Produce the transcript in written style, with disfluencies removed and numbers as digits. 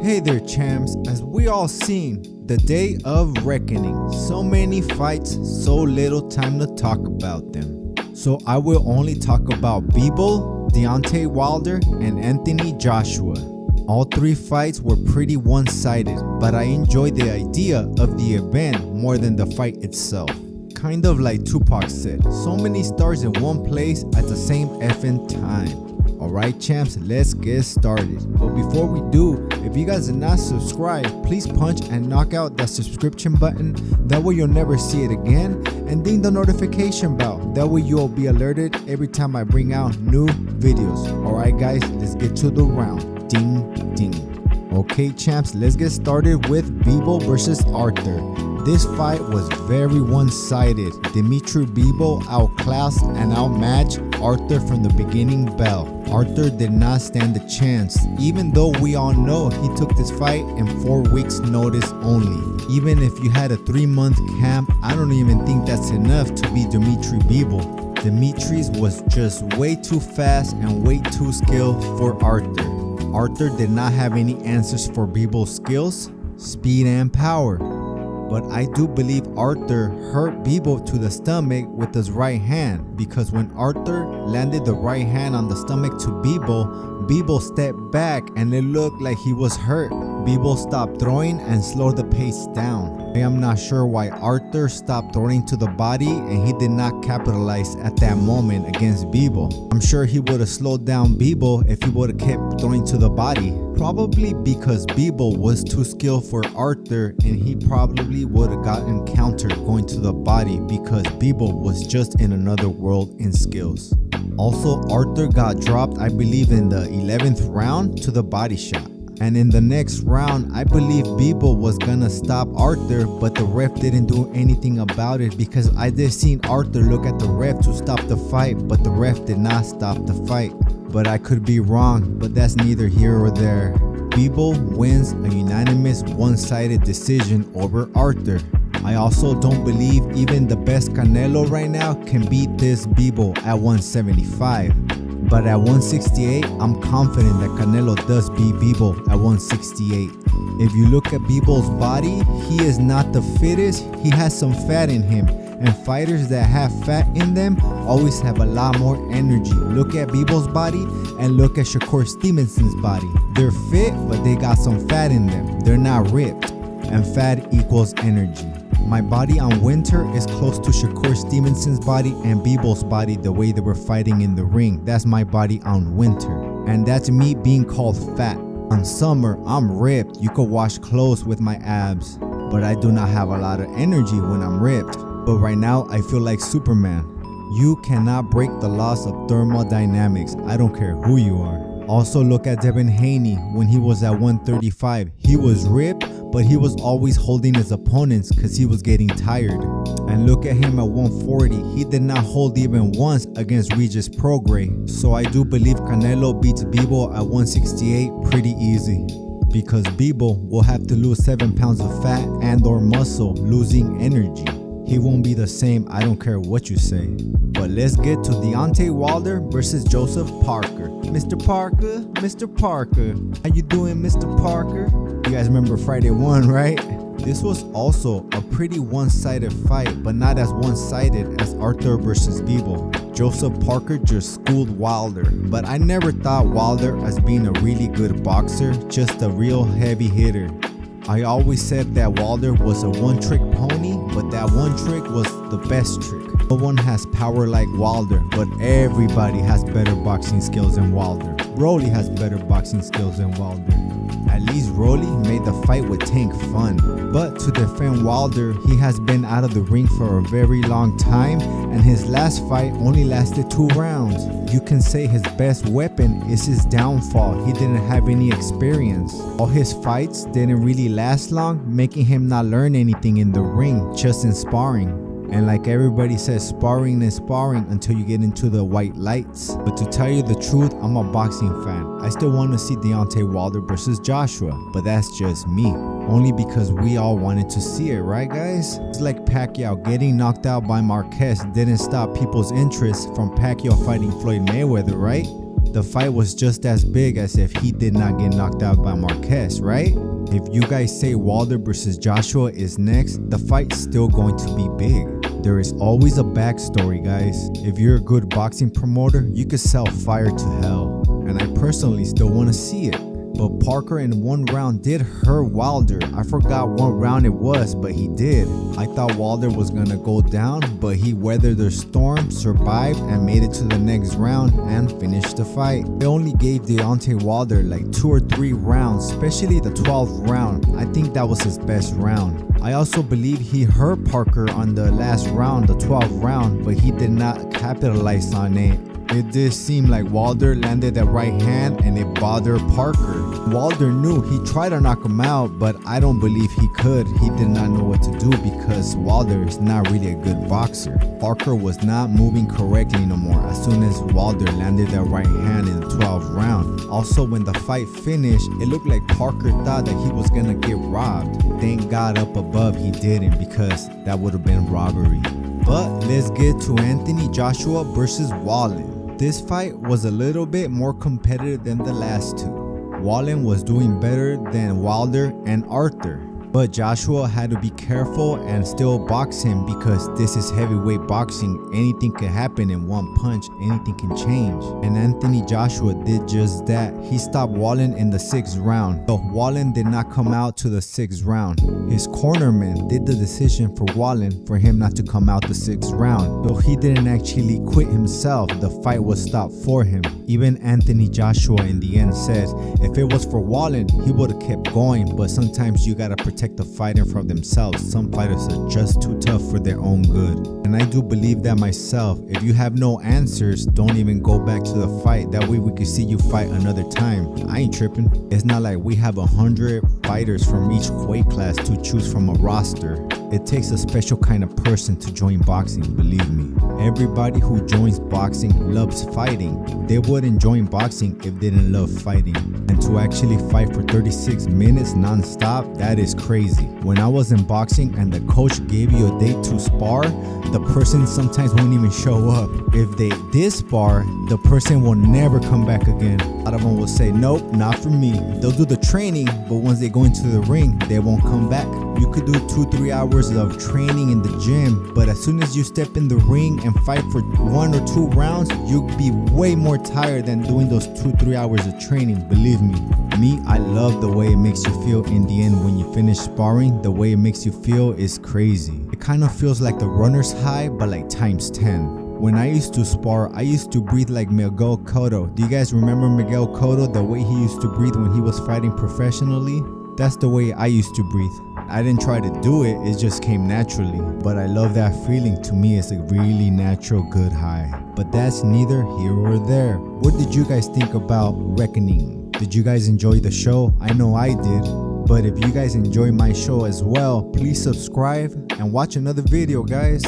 Hey there champs, as we all seen, the day of reckoning. So many fights, so little time to talk about them. So I will only talk about Bivol, Deontay Wilder, and Anthony Joshua. All three fights were pretty one-sided, but I enjoyed the idea of the event more than the fight itself. Kind of like Tupac said, so many stars in one place at the same effing time. Alright champs, let's get started. But before we do, if you guys are not subscribed, please punch and knock out that subscription button. That way you'll never see it again. And ding the notification bell. That way you'll be alerted every time I bring out new videos. Alright guys, let's get to the round. Ding, ding. Okay champs, let's get started with Bivol versus Arthur. This fight was very one-sided. Dimitri Bivol outclassed and outmatched Arthur from the beginning bell. Arthur did not stand a chance, even though we all know he took this fight in 4 weeks notice only. Even if you had a 3-month camp, I don't even think that's enough to beat Dimitri Bivol. Dimitri's was just way too fast and way too skilled for Arthur. Arthur did not have any answers for Bivol's skills, speed and power. But I do believe Arthur hurt Bivol to the stomach with his right hand, because when Arthur landed the right hand on the stomach to Bivol, Bivol stepped back and it looked like he was hurt. Bivol stopped throwing and slowed the pace down. I am not sure why Arthur stopped throwing to the body and he did not capitalize at that moment against Bivol. I'm sure he would have slowed down Bivol if he would have kept throwing to the body. Probably because Bivol was too skilled for Arthur and he probably would have gotten countered going to the body because Bivol was just in another world in skills. Also, Arthur got dropped, I believe in the 11th round to the body shot. And in the next round, I believe Bivol was gonna stop Arthur, but the ref didn't do anything about it because I did seen Arthur look at the ref to stop the fight, but the ref did not stop the fight. But I could be wrong, but that's neither here or there. Bivol wins a unanimous one-sided decision over Arthur. I also don't believe even the best Canelo right now can beat this Bivol at 175. But at 168, I'm confident that Canelo does beat Bivol at 168. If you look at Bivol's body, he is not the fittest, he has some fat in him. And fighters that have fat in them always have a lot more energy. Look at Bivol's body and look at Shakur Stevenson's body. They're fit, but they got some fat in them. They're not ripped. And fat equals energy. My body on Winter is close to Shakur Stevenson's body and Bivol's body the way they were fighting in the ring. That's my body on Winter. And that's me being called fat. On Summer, I'm ripped. You could wash clothes with my abs. But I do not have a lot of energy when I'm ripped. But right now, I feel like Superman. You cannot break the laws of thermodynamics. I don't care who you are. Also look at Devin Haney when he was at 135. He was ripped, but he was always holding his opponents because he was getting tired. And look at him at 140. He did not hold even once against Regis Prograis. So I do believe Canelo beats Bivol at 168 pretty easy. Because Bivol will have to lose 7 pounds of fat and or muscle, losing energy. He won't be the same, I don't care what you say. But let's get to Deontay Wilder versus Joseph Parker. Mr. Parker, Mr. Parker. How you doing, Mr. Parker? You guys remember Friday 1, right? This was also a pretty one-sided fight, but not as one-sided as Arthur versus Bivol. Joseph Parker just schooled Wilder, but I never thought Wilder as being a really good boxer, just a real heavy hitter. I always said that Wilder was a one-trick pony, but that one trick was the best trick. No one has power like Wilder, but everybody has better boxing skills than Wilder. Rolly has better boxing skills than Wilder. At least Rolly made the fight with Tank fun. But to defend Wilder, he has been out of the ring for a very long time, and his last fight only lasted 2 rounds. You can say his best weapon is his downfall. He didn't have any experience. All his fights didn't really last long, making him not learn anything in the ring, just in sparring. And like everybody says, sparring is sparring until you get into the white lights. But to tell you the truth, I'm a boxing fan. I still want to see Deontay Wilder versus Joshua, but that's just me. Only because we all wanted to see it, right guys? It's like Pacquiao getting knocked out by Marquez didn't stop people's interest from Pacquiao fighting Floyd Mayweather, right? the fight was just as big as if he did not get knocked out by Marquez, right? If you guys say Wilder versus Joshua is next, the fight's still going to be big. There is always a backstory, guys. If you're a good boxing promoter, you could sell fire to hell. And I personally still want to see it. But Parker in one round did hurt Wilder. I forgot what round it was, but he did. I thought Wilder was gonna go down, but he weathered the storm, survived, and made it to the next round and finished the fight. They only gave Deontay Wilder like 2 or 3 rounds, especially the 12th round. I think that was his best round. I also believe he hurt Parker on the last round, the 12th round, but he did not capitalize on it. It did seem like Wilder landed that right hand and it bothered Parker. Wilder knew he tried to knock him out, but I don't believe he could. He did not know what to do because Wilder is not really a good boxer. Parker was not moving correctly no more as soon as Wilder landed that right hand in the 12th round. Also, when the fight finished, it looked like Parker thought that he was gonna get robbed. Thank God up above he didn't, because that would have been robbery. But let's get to Anthony Joshua versus Wallin. This fight was a little bit more competitive than the last two. Wallin was doing better than Wilder and Arthur, but Joshua had to be careful and still box him because this is heavyweight boxing. Anything can happen in one punch, anything can change. And Anthony Joshua did just that. He stopped Wallin in the 6th round, but Wallin did not come out to the 6th round. His cornerman did the decision for Wallin for him not to come out the 6th round. Though he didn't actually quit himself, the fight was stopped for him. Even Anthony Joshua in the end says if it was for Wallin, he would have kept going, but sometimes you gotta protect the fighter from themselves. Some fighters are just too tough for their own good. And I do believe that myself. If you have no answers, don't even go back to the fight. That way we can see you fight another time. I ain't tripping. It's not like we have 100 fighters from each weight class to choose from a roster. It takes a special kind of person to join boxing, believe me. Everybody who joins boxing loves fighting. They wouldn't join boxing if they didn't love fighting. And to actually fight for 36 minutes non-stop, that is crazy. When I was in boxing and the coach gave you a date to spar, the person sometimes won't even show up. If they did spar, the person will never come back again. A lot of them will say, nope, not for me. They'll do the training, but once they go into the ring, they won't come back. You could do 2-3 hours of training in the gym, but as soon as you step in the ring and fight for 1 or 2 rounds, you'll be way more tired than doing those 2-3 hours of training, believe me. Me, I love the way it makes you feel in the end when you finish sparring. The way it makes you feel is crazy. It kind of feels like the runner's high, but like times 10. When I used to spar, I used to breathe like Miguel Cotto. Do you guys remember Miguel Cotto, the way he used to breathe when he was fighting professionally? That's the way I used to breathe. I didn't try to do it, it just came naturally. But I love that feeling. To me, it's a really natural good high. But that's neither here or there. What did you guys think about Reckoning? Did you guys enjoy the show? I know I did. But if you guys enjoy my show as well, please subscribe and watch another video, guys.